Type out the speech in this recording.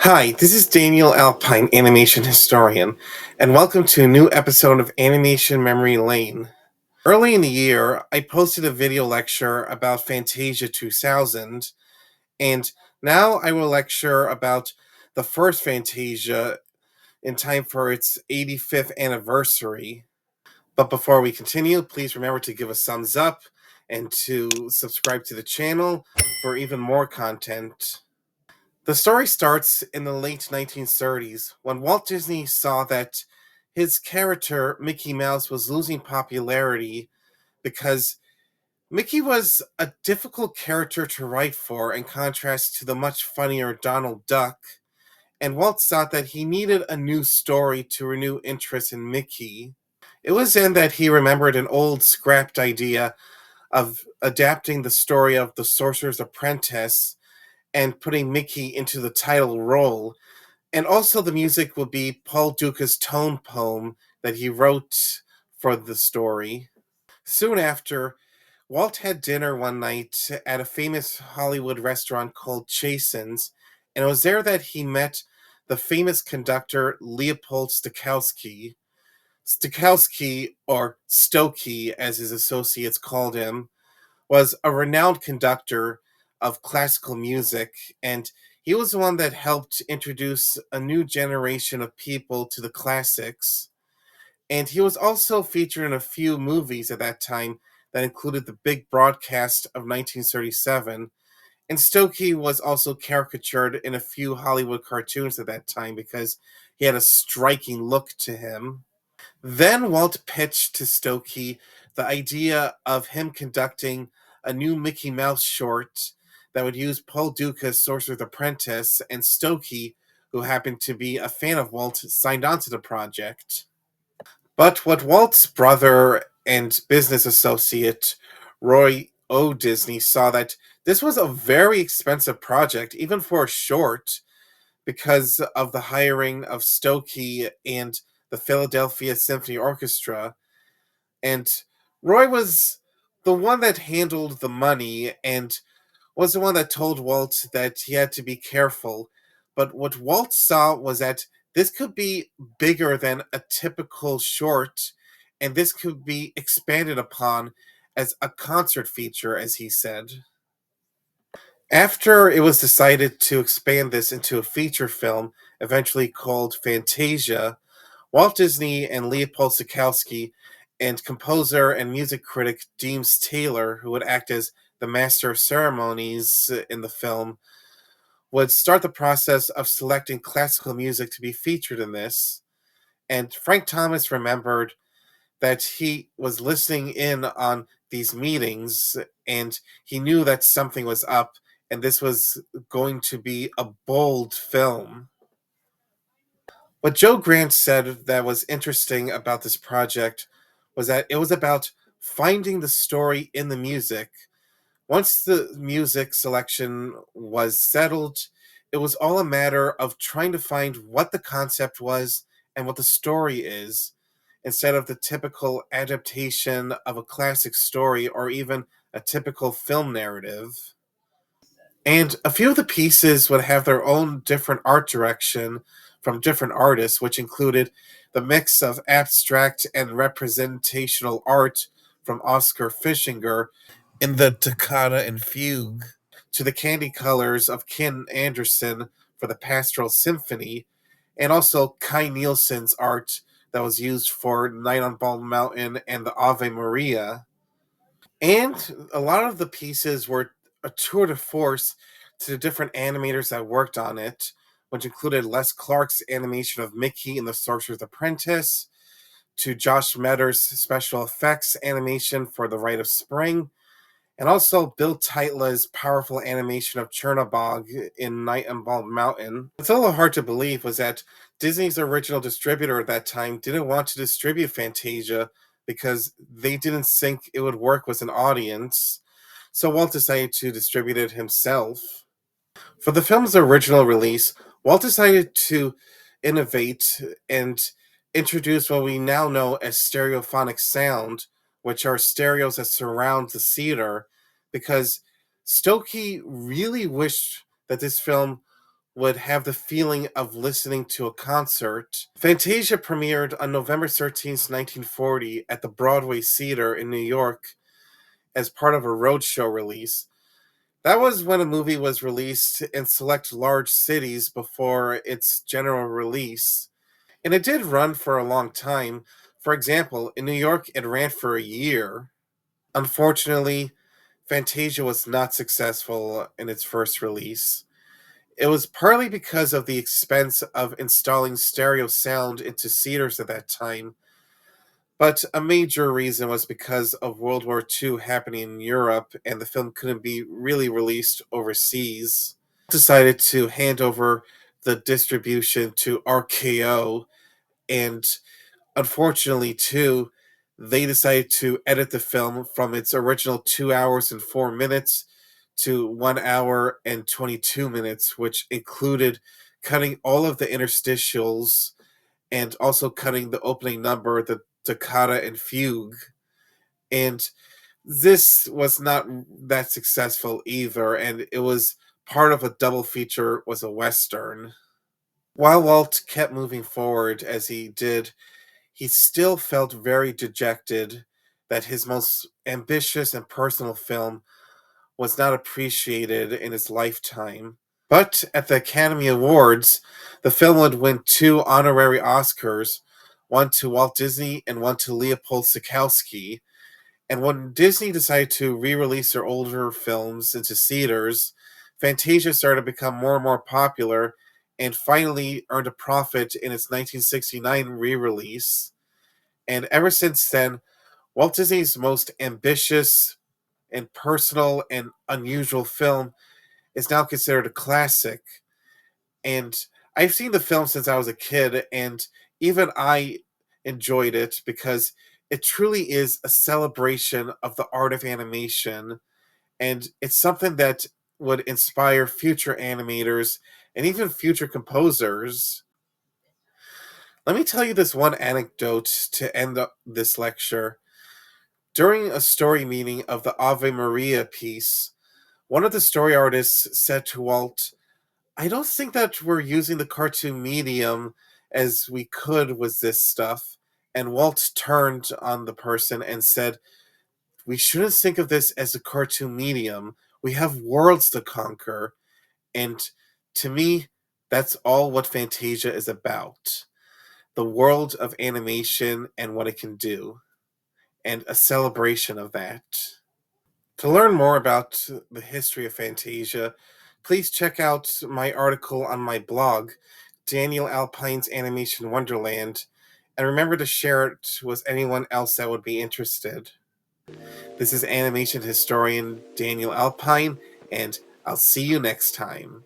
Hi, this is Daniel Alpine, animation historian, and welcome to a new episode of Animation Memory Lane. Early in the year, I posted a video lecture about Fantasia 2000, and now I will lecture about the first Fantasia in time for its 85th anniversary. But before we continue, please remember to give us thumbs up and to subscribe to the channel for even more content. The story starts in the late 1930s when Walt Disney saw that his character, Mickey Mouse, was losing popularity because Mickey was a difficult character to write for in contrast to the much funnier Donald Duck, and Walt thought that he needed a new story to renew interest in Mickey. It was then that he remembered an old scrapped idea of adapting the story of The Sorcerer's Apprentice and putting Mickey into the title role. And also, the music will be Paul Duka's tone poem that he wrote for the story. Soon after, Walt had dinner one night at a famous Hollywood restaurant called Chasen's, and it was there that he met the famous conductor Leopold Stokowski. Stokowski, or Stokey as his associates called him, was a renowned conductor of classical music, and he was the one that helped introduce a new generation of people to the classics. And he was also featured in a few movies at that time that included the big broadcast of 1937. And Stokey was also caricatured in a few Hollywood cartoons at that time because he had a striking look to him. Then Walt pitched to Stokey the idea of him conducting a new Mickey Mouse short that would use Paul Duka's Sorcerer's Apprentice, and Stokey, who happened to be a fan of Walt, signed on to the project. But what Walt's brother and business associate, Roy O. Disney, saw that this was a very expensive project, even for a short, because of the hiring of Stokey and the Philadelphia Symphony Orchestra. And Roy was the one that handled the money and was the one that told Walt that he had to be careful. But what Walt saw was that this could be bigger than a typical short, and this could be expanded upon as a concert feature, as he said. After it was decided to expand this into a feature film, eventually called Fantasia, Walt Disney and Leopold Stokowski and composer and music critic Deems Taylor, who would act as the master of ceremonies in the film, would start the process of selecting classical music to be featured in this. And Frank Thomas remembered that he was listening in on these meetings and he knew that something was up and this was going to be a bold film. What Joe Grant said that was interesting about this project was that it was about finding the story in the music. Once the music selection was settled, it was all a matter of trying to find what the concept was and what the story is, instead of the typical adaptation of a classic story or even a typical film narrative. And a few of the pieces would have their own different art direction from different artists, which included the mix of abstract and representational art from Oscar Fischinger in the Toccata and Fugue, to the candy colors of Ken Anderson for the Pastoral Symphony, and also Kai Nielsen's art that was used for Night on Bald Mountain and the Ave Maria. And a lot of the pieces were a tour de force to the different animators that worked on it, which included Les Clark's animation of Mickey in The Sorcerer's Apprentice, to Josh Metter's special effects animation for The Rite of Spring, and also Bill Teitla's powerful animation of Chernabog in Night on Bald Mountain. What's a little hard to believe was that Disney's original distributor at that time didn't want to distribute Fantasia because they didn't think it would work with an audience, so Walt decided to distribute it himself. For the film's original release, Walt decided to innovate and introduce what we now know as stereophonic sound, which are stereos that surround the theater, because Stokey really wished that this film would have the feeling of listening to a concert. Fantasia premiered on November 13th, 1940, at the Broadway Theater in New York as part of a roadshow release. That was when a movie was released in select large cities before its general release. And it did run for a long time. For example, in New York, it ran for a year. Unfortunately, Fantasia was not successful in its first release. It was partly because of the expense of installing stereo sound into theaters at that time, but a major reason was because of World War II happening in Europe and the film couldn't be really released overseas. Decided to hand over the distribution to RKO, and unfortunately, too, they decided to edit the film from its original 2 hours and 4 minutes to 1 hour and 22 minutes, which included cutting all of the interstitials and also cutting the opening number, the toccata and fugue. And this was not that successful either, and it was part of a double feature was a western. While Walt kept moving forward as he did, he still felt very dejected that his most ambitious and personal film was not appreciated in his lifetime. But at the Academy Awards, the film would win two honorary Oscars, one to Walt Disney and one to Leopold Sikowski. And when Disney decided to re release their older films into theaters, Fantasia started to become more and more popular and finally earned a profit in its 1969 re release. And ever since then, Walt Disney's most ambitious and personal and unusual film is now considered a classic. And I've seen the film since I was a kid, and even I enjoyed it because it truly is a celebration of the art of animation, and it's something that would inspire future animators and even future composers. Let me tell you this one anecdote to end this lecture. During a story meeting of the Ave Maria piece, one of the story artists said to Walt, I don't think that we're using the cartoon medium as we could with this stuff. And Walt turned on the person and said, we shouldn't think of this as a cartoon medium. We have worlds to conquer. And to me, that's all what Fantasia is about. The world of animation and what it can do, and a celebration of that. To learn more about the history of Fantasia, please check out my article on my blog, Daniel Alpine's Animation Wonderland, and remember to share it with anyone else that would be interested. This is animation historian Daniel Alpine, and I'll see you next time.